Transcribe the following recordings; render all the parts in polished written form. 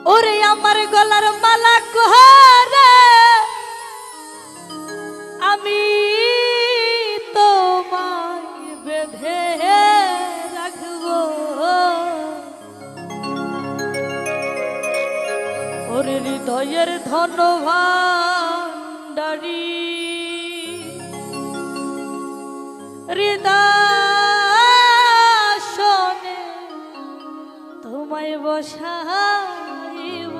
ওরে আমার গলার মালা কোহারে আমি তোমায় বেঁধে রাখবো ওরে হৃদয়ের ধন ভাণ্ডারী হৃদয়াসনে তোমায় বসাইব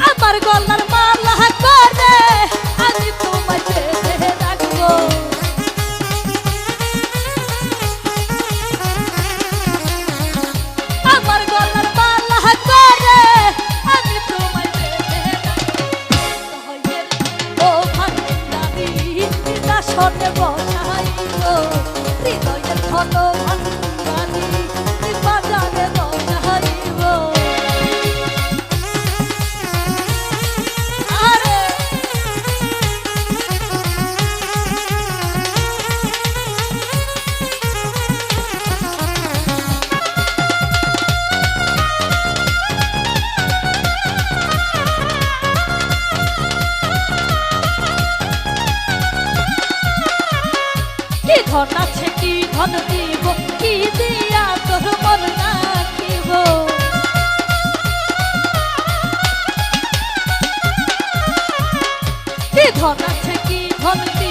আমার গলার মালা করে আমি তোমায় বেঁধে রাখবো আমার গলার মালা করে আমি তোমায় বেঁধে রাখবো ও ভান্ডারী হৃদয়াসনে বসাইব হৃদয়ের ধন ভান্ডারী বাজারে বসাইব কি ধন আছে কি ধন দিব কি দিয়া তোর মন রাখিব কি ধন আছে কি ধন দিব